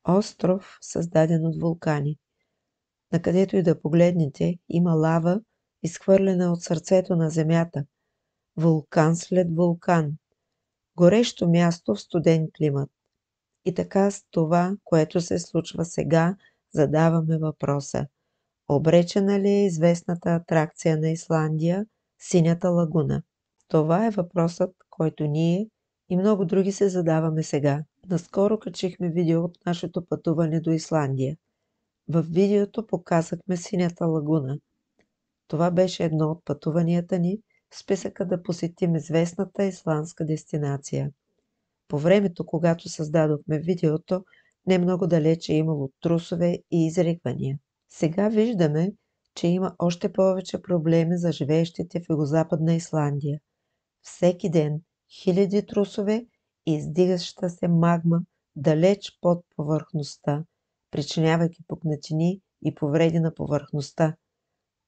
Остров, създаден от вулкани. Накъдето и да погледнете, има лава, изхвърлена от сърцето на земята. Вулкан след вулкан. Горещо място в студен климат. И така с това, което се случва сега, задаваме въпроса: обречена ли е известната атракция на Исландия, Синята лагуна? Това е въпросът, който ние и много други се задаваме сега. Наскоро качихме видео от нашето пътуване до Исландия. В видеото показахме Синята лагуна. Това беше едно от пътуванията ни в списъка да посетим известната исландска дестинация. По времето, когато създадохме видеото, не много далече е имало трусове и изригвания. Сега виждаме, че има още повече проблеми за живеещите в югозападна Исландия. Всеки ден хиляди трусове и издигаща се магма далеч под повърхността, причинявайки пукнатини и повреди на повърхността.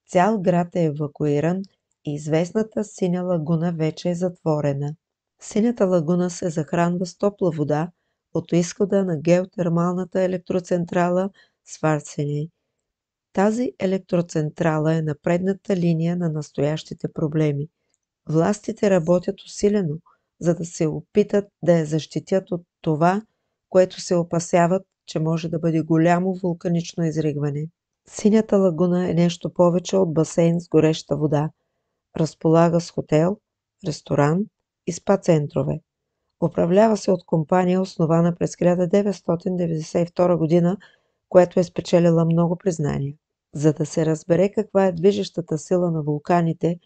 Цял град е евакуиран и известната Синя лагуна вече е затворена. Синята лагуна се захранва с топла вода от изхода на геотермалната електроцентрала Сварцени. Тази електроцентрала е на предната линия на настоящите проблеми. Властите работят усилено, за да се опитат да я защитят от това, което се опасяват, че може да бъде голямо вулканично изригване. Синята лагуна е нещо повече от басейн с гореща вода. Разполага с хотел, ресторант и спа центрове. Управлява се от компания, основана през 1992 година, която е спечелила много признания. За да се разбере каква е движещата сила на вулканите,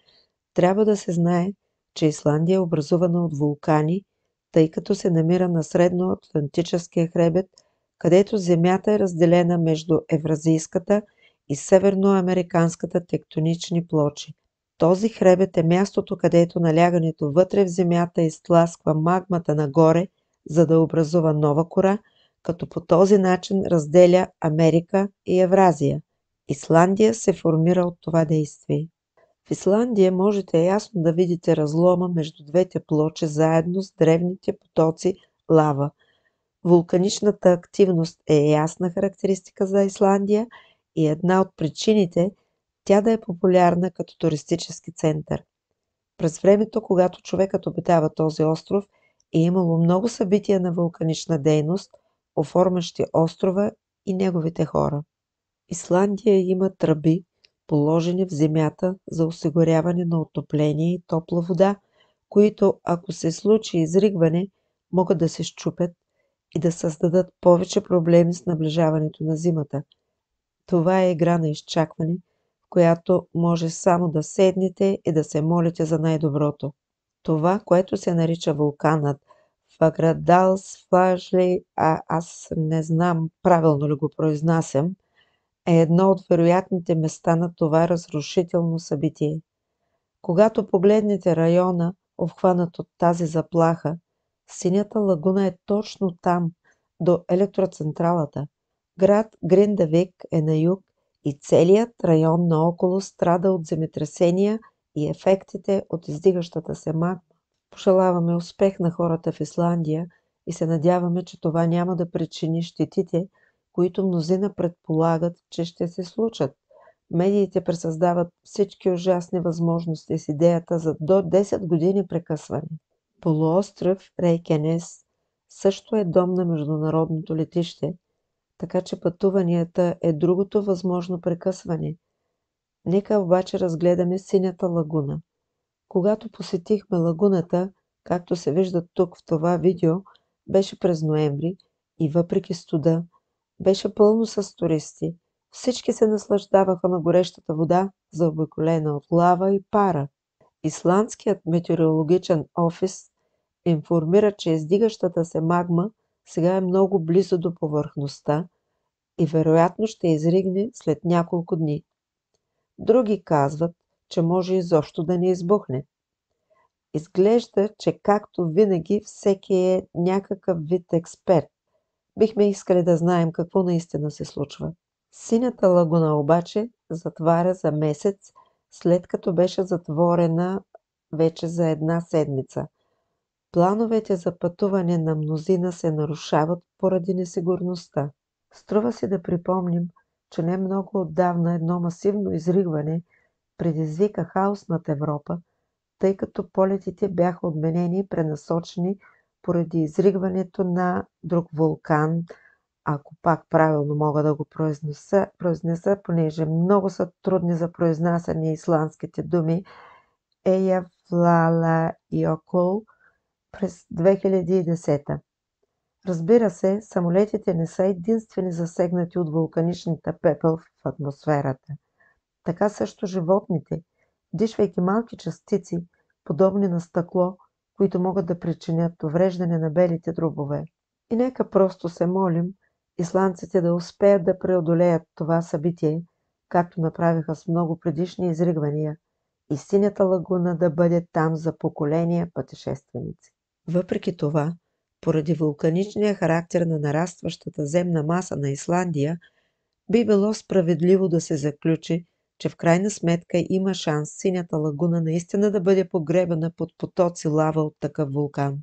трябва да се знае, че Исландия е образувана от вулкани, тъй като се намира на средноатлантическия хребет, където Земята е разделена между Евразийската и Северноамериканската тектонични плочи. Този хребет е мястото, където налягането вътре в Земята изтласква магмата нагоре, за да образува нова кора, като по този начин разделя Америка и Евразия. Исландия се формира от това действие. В Исландия можете ясно да видите разлома между двете плочи заедно с древните потоци лава. Вулканичната активност е ясна характеристика за Исландия и една от причините тя да е популярна като туристически център. През времето, когато човекът обитава този остров, е имало много събития на вулканична дейност, оформящи острова и неговите хора. Исландия има тръби, положени в земята за осигуряване на отопление и топла вода, които, ако се случи изригване, могат да се счупят и да създадат повече проблеми с наближаването на зимата. Това е игра на изчакване, в която може само да седнете и да се молите за най-доброто. Това, което се нарича вулканът Фаградалсфлагли, аз не знам правилно ли го произнасям, е едно от вероятните места на това разрушително събитие. Когато погледнете района, обхванат от тази заплаха, Синята лагуна е точно там, до електроцентралата. Град Гриндавик е на юг и целият район наоколо страда от земетресения и ефектите от издигащата се магма. Пожелаваме успех на хората в Исландия и се надяваме, че това няма да причини щетите, които мнозина предполагат, че ще се случат. Медиите пресъздават всички ужасни възможности с идеята за до 10 години прекъсване. Полуостров Рейкенес също е дом на международното летище, така че пътуванията е другото възможно прекъсване. Нека обаче разгледаме Синята лагуна. Когато посетихме лагуната, както се вижда тук в това видео, беше през ноември и въпреки студа, беше пълно с туристи. Всички се наслаждаваха на горещата вода, заобиколена от лава и пара. Исландският метеорологичен офис информира, че издигащата се магма сега е много близо до повърхността и вероятно ще изригне след няколко дни. Други казват, че може изобщо да не избухне. Изглежда, че както винаги всеки е някакъв вид експерт. Бихме искали да знаем какво наистина се случва. Синята лагуна обаче затваря за месец, след като беше затворена вече за една седмица. Плановете за пътуване на мнозина се нарушават поради несигурността. Струва си да припомним, че не много отдавна едно масивно изригване предизвика хаос над Европа, тъй като полетите бяха отменени и пренасочени поради изригването на друг вулкан, ако пак правилно мога да го произнеса, понеже много са трудни за произнасяне исландските думи, Eyjafjallajökull през 2010. Разбира се, самолетите не са единствени засегнати от вулканичната пепел в атмосферата. Така също животните, вдишвайки малки частици, подобни на стъкло, които могат да причинят увреждане на белите дробове. И нека просто се молим исландците да успеят да преодолеят това събитие, както направиха с много предишни изригвания, и синята лагуна да бъде там за поколения пътешественици. Въпреки това, поради вулканичния характер на нарастващата земна маса на Исландия, би било справедливо да се заключи, че в крайна сметка има шанс синята лагуна наистина да бъде погребана под потоци лава от такъв вулкан.